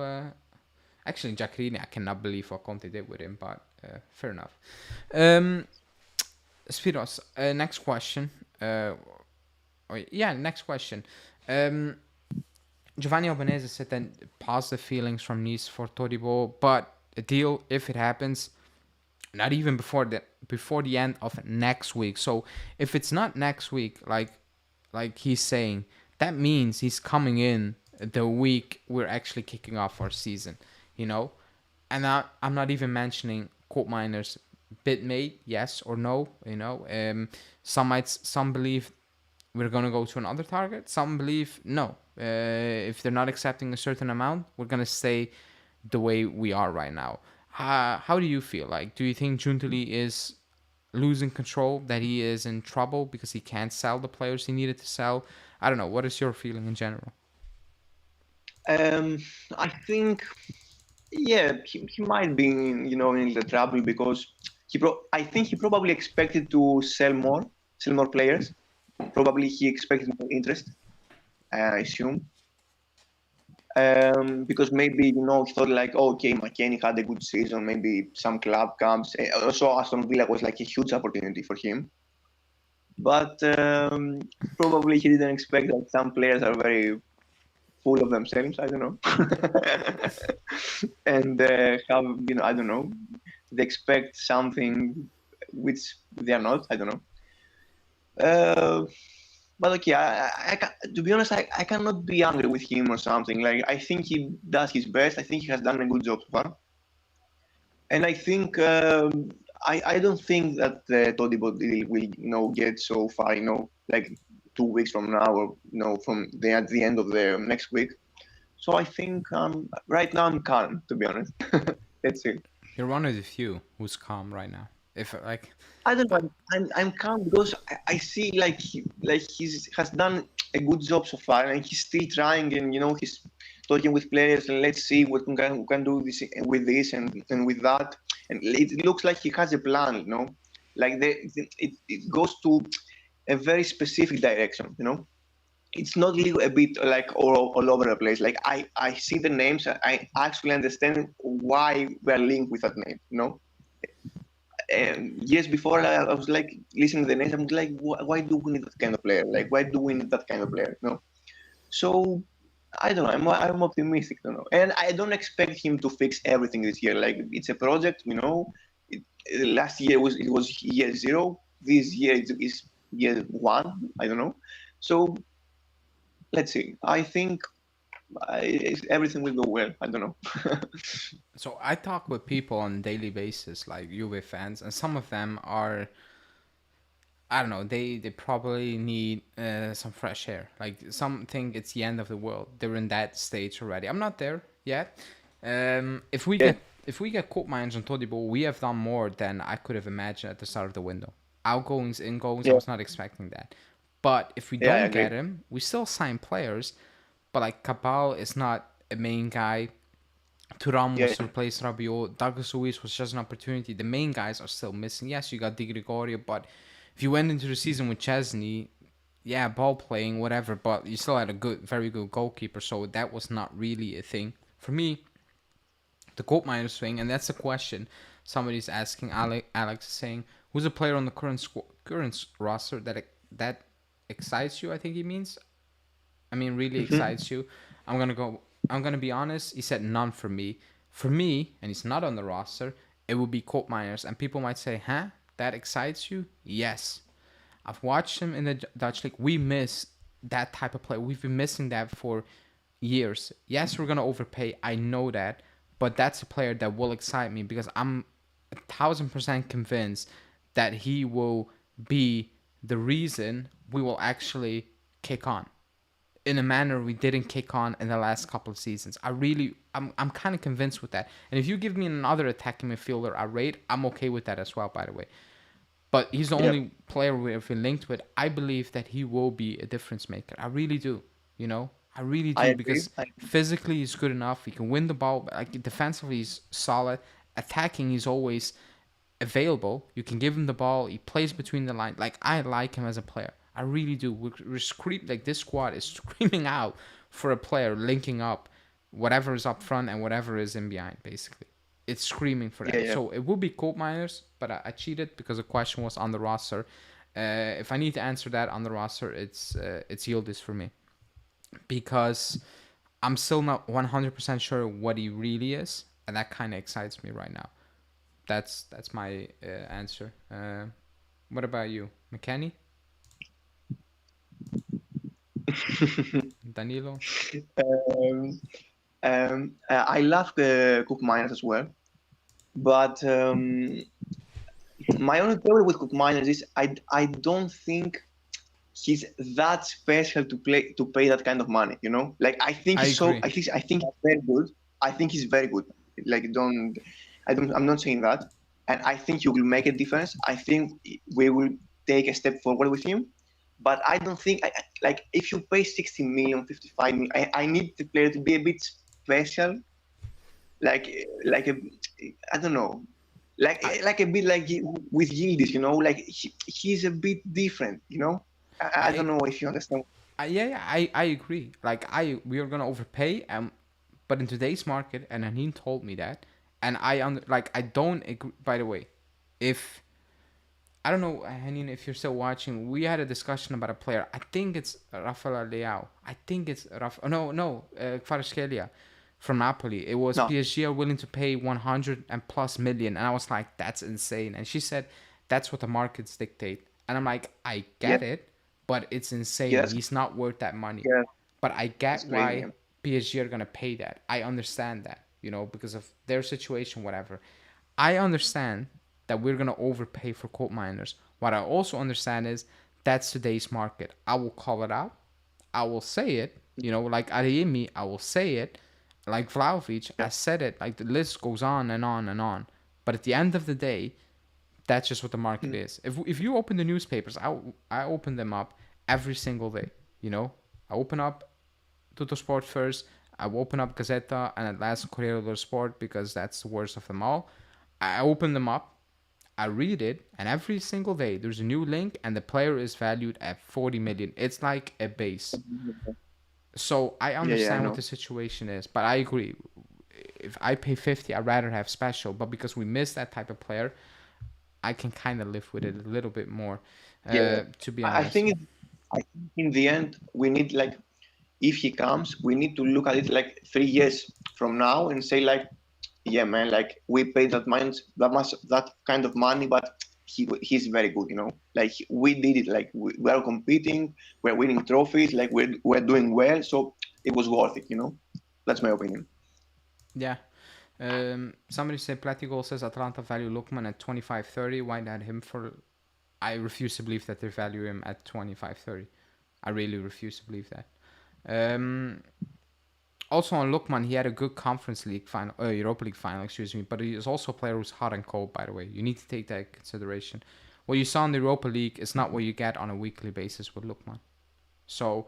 Actually, Giaccherini, I cannot believe what Conte did with him, but fair enough. Spiros, next question. Next question. Giovanni Albanese said that positive feelings from Nice for Todibo, but a deal, if it happens, not even before the end of next week. So if it's not next week, like he's saying, that means he's coming in the week we're actually kicking off our season, you know. And I'm not even mentioning Koopmeiners bid made, yes or no, you know. Some believe we're gonna go to another target. Some believe no. If they're not accepting a certain amount, we're gonna stay the way we are right now. How do you feel? Like, do you think Giuntoli is losing control? That he is in trouble because he can't sell the players he needed to sell? I don't know. What is your feeling in general? I think, yeah, he might be, in the trouble because I think he probably expected to sell more players. Probably he expected more interest, I assume. Because maybe, he thought like, oh, okay, McKennie had a good season, maybe some club comes. Also, Aston Villa was like a huge opportunity for him. But probably he didn't expect that some players are very full of themselves, I don't know. And have, I don't know, they expect something which they are not, I don't know. But okay, to be honest, I cannot be angry with him or something. Like, I think he does his best. I think he has done a good job so far. And I think I don't think that the Todibo deal will get so far, like 2 weeks from now or from at the end of the next week. So I think right now I'm calm, to be honest. That's it. You're one of the few who's calm right now. If like, I don't know. I'm calm because I see like he has done a good job so far, and he's still trying, and he's talking with players, and let's see what we can do with this and with that, and it looks like he has a plan, like it goes to a very specific direction, It's not a bit like all over the place. Like I see the names, I actually understand why we're linked with that name, And years before, I was like listening to the names. I'm like, why do we need that kind of player? Like, why do we need that kind of player? So I don't know. I'm optimistic, and I don't expect him to fix everything this year. Like, it's a project, last year it was year 0. This year is year 1. I don't know. So let's see. I think everything will go well. I don't know. so I talk with people on a daily basis, like Juve fans, and some of them are, I don't know, they probably need some fresh air. Like, some think it's the end of the world. They're in that stage already. I'm not there yet. If we get Koopmeiners and Todibo, we have done more than I could have imagined at the start of the window. Outgoings, ingoings, I was not expecting that. But if we don't get him, we still sign players. But like, Cabal is not a main guy. Thuram was to replace Rabiot. Douglas Luiz was just an opportunity. The main guys are still missing. Yes, you got Di Gregorio, but if you went into the season with Chesney, yeah, ball playing, whatever, but you still had a very good goalkeeper, so that was not really a thing. For me, the Koopmeiners thing, and that's a question somebody's asking. Alex is saying, who's a player on the current roster that excites you? I think he means. I mean, really excites you. I'm gonna be honest. He said none for me. For me, and he's not on the roster, it would be Koopmeiners. And people might say, huh? That excites you? Yes. I've watched him in the Dutch League. We miss that type of play. We've been missing that for years. Yes, we're gonna overpay. I know that. But that's a player that will excite me because I'm 1,000% convinced that he will be the reason we will actually kick on in a manner we didn't kick on in the last couple of seasons. I'm kind of convinced with that. And if you give me another attacking midfielder I rate, I'm okay with that as well, by the way. But he's the only player we've been linked with. I believe that he will be a difference maker. I really do. I really do, because physically he's good enough. He can win the ball. Like, defensively he's solid. Attacking, he's always a available. You can give him the ball. He plays between the line. Like, I like him as a player. I really do. This squad is screaming out for a player linking up whatever is up front and whatever is in behind, basically. It's screaming for that. So it would be Koopmeiners, but I cheated because the question was on the roster. If I need to answer that on the roster, it's Yildiz for me. Because I'm still not 100% sure what he really is, and that kind of excites me right now. That's my answer. What about you, McKenny? Danilo? I love the Koopmeiners as well, but my only problem with Koopmeiners is I don't think he's that special to pay that kind of money. You know, like I think he's very good. I think he's very good. Like I'm not saying that, and I think he will make a difference. I think we will take a step forward with him. But I don't think, like, if you pay 60 million, 55 million, I need the player to be a bit special, I don't know, like a bit like with Yildiz, you know, like he's a bit different, you know. I don't know if you understand. I agree. Like, we are gonna overpay, but in today's market, and Hanin told me that, and I don't agree. By the way, I don't know, Hanin, if you're still watching. We had a discussion about a player. I think it's Rafael Leao. I think it's Kvaratskhelia from Napoli. It was PSG are willing to pay 100 and plus million, and I was like, that's insane. And she said, that's what the markets dictate. And I'm like, I get it, but it's insane. Yes. He's not worth that money. Yeah. But I get why PSG are gonna pay that. I understand that, you know, because of their situation, whatever. I understand that we're going to overpay for Koopmeiners. What I also understand is that's today's market. I will call it out. I will say it. You know, like Adeyemi, I will say it. Like Vlahovic, I said it. Like, the list goes on and on and on. But at the end of the day, that's just what the market is. If you open the newspapers, I open them up every single day. You know, I open up Tutto Sport first. I open up Gazzetta and at last Corriere dello Sport because that's the worst of them all. I open them up. I read it, and every single day there's a new link, and the player is valued at 40 million. It's like a base. So I understand what the situation is, but I agree. If I pay 50, I'd rather have special. But because we miss that type of player, I can kind of live with it a little bit more. To be honest, I think in the end we need, like, if he comes, we need to look at it like 3 years from now and say, like, yeah, man, like, we paid that kind of money, but he's very good, you know. Like, we did it, like, we are competing, we're winning trophies, like, we're doing well, so it was worth it, you know. That's my opinion. Yeah. Somebody said Platigol says Atalanta value Lookman at 25-30. Why not him for? I refuse to believe that they value him at 25-30. I really refuse to believe that. Also on Lookman, he had a good Conference League final, Europa League final, but he is also a player who's hot and cold, by the way. You need to take that into consideration. What you saw in the Europa League is not what you get on a weekly basis with Lookman. So,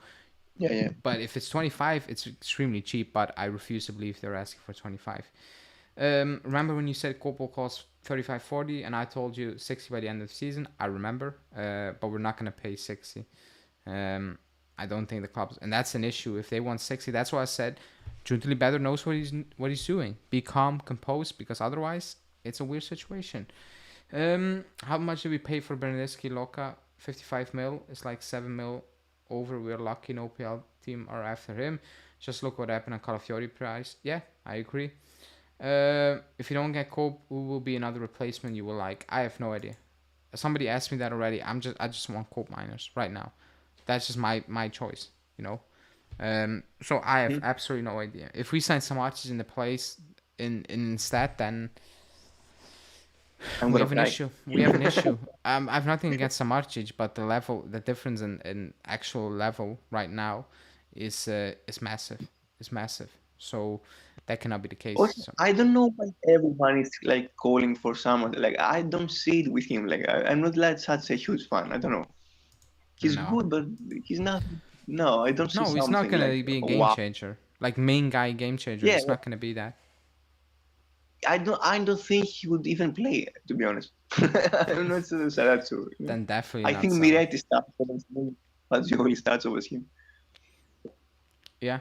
yeah. But if it's 25, it's extremely cheap, but I refuse to believe they're asking for 25. Remember when you said Koopel costs 35-40 and I told you 60 by the end of the season? I remember, but we're not going to pay 60. I don't think the clubs, and that's an issue. If they want 60, that's why I said Giuntoli better knows what he's doing. Be calm, composed, because otherwise it's a weird situation. How much did we pay for Bernardeschi Loca? 55 mil. It's like 7 mil over. We're lucky no PL team are after him. Just look what happened on Calafiori price. Yeah, I agree. If you don't get Cope, who will be another replacement you will like? I have no idea. Somebody asked me that already. I just want Koopmeiners right now. That's just my choice, you know. So I have absolutely no idea. If we sign some arches in the place instead, then we have an issue. We have an issue. I have nothing against Samardzic, but the difference in actual level right now is massive. It's massive. So that cannot be the case. Also, so. I don't know why everyone is, like, calling for someone. Like, I don't see it with him. Like, I'm not, like, such a huge fan. I don't know. He's good, but he's not. No, I don't see. No, he's not gonna be a game changer. Like, main guy game changer. It's not gonna be that. I don't think he would even play, to be honest. I'm not so sad to. Then definitely I not think sell. Miretti starts over him, but Giuntoli starts over him. Yeah.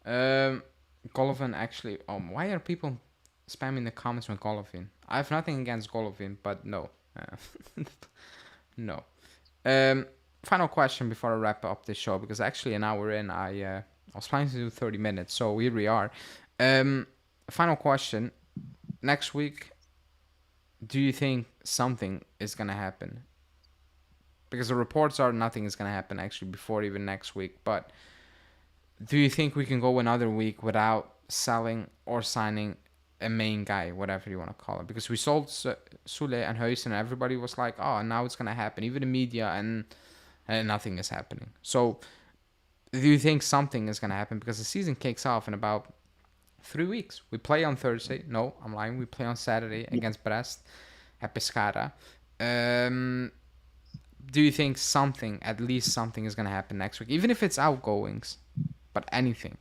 Golovin actually. Why are people spamming the comments with Golovin? I have nothing against Golovin, but no. No. Final question before I wrap up this show, because actually an hour in, I was planning to do 30 minutes, so here we are. Final question. Next week, do you think something is going to happen? Because the reports are nothing is going to happen actually before even next week, but do you think we can go another week without selling or signing a main guy, whatever you want to call it? Because we sold Sule and Huijsen and everybody was like, oh, now it's going to happen. Even the media, and nothing is happening. So do you think something is going to happen? Because the season kicks off in about 3 weeks. We play on Thursday. No, I'm lying. We play on Saturday against Brest at Pescara. Do you think something, at least something, is going to happen next week? Even if it's outgoings, but anything.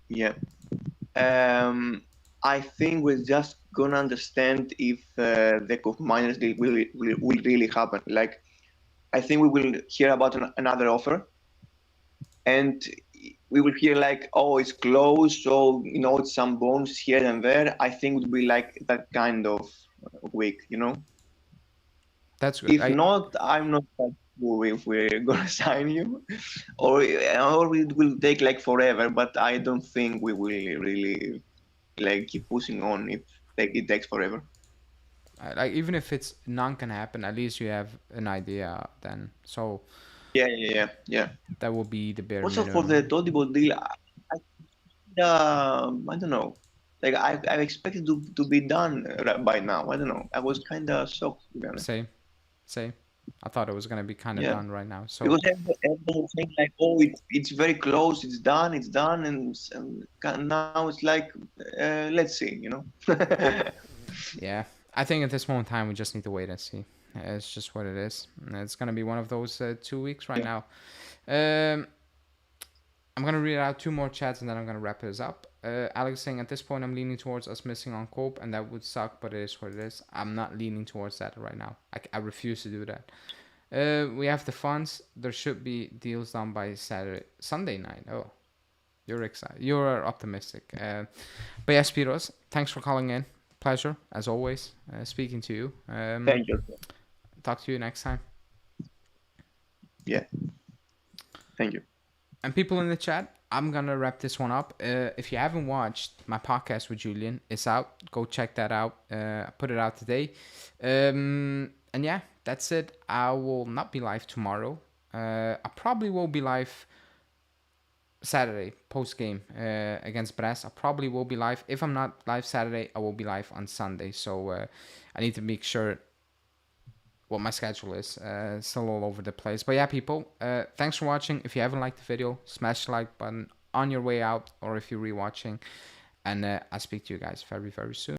Yeah. I think we're just gonna understand if the Koopmeiners deal will really happen. Like, I think we will hear about another offer, and we will hear like, oh, it's close, so it's some bones here and there. I think it would be like that kind of week, That's good. If not, I'm not quite sure if we're gonna sign you, or it will take like forever. But I don't think we will really like keep pushing on if it takes forever. Like, even if it's none can happen, at least you have an idea then. So Yeah. that will be the bare Also minimum. for the Todibo deal, I don't know. Like I expected to be done by now. I don't know. I was kind of shocked, to be honest. Same. I thought it was gonna be kind of done right now. So because everyone was saying like, oh, it's very close, it's done, and now it's like, let's see, yeah, I think at this moment in time we just need to wait and see. It's just what it is. It's gonna be one of those 2 weeks right now. I'm gonna read out 2 more chats and then I'm gonna wrap this up. Alex saying, at this point I'm leaning towards us missing on Cope, and that would suck, but it is what it is. I'm not leaning towards that right now. I refuse to do that. We have the funds. There should be deals done by Sunday night. Oh, you're excited. You're optimistic. But yeah, Spiros, thanks for calling in. Pleasure, as always, speaking to you. Thank you. Talk to you next time. Yeah. Thank you. And people in the chat, I'm going to wrap this one up. If you haven't watched my podcast with Julian, it's out. Go check that out. I put it out today. And yeah, that's it. I will not be live tomorrow. I probably will be live Saturday, post-game against Brest. I probably will be live. If I'm not live Saturday, I will be live on Sunday. So I need to make sure what my schedule is. Still all over the place. But yeah, people, thanks for watching. If you haven't liked the video, smash the like button on your way out, or if you're rewatching. And I'll speak to you guys very, very soon.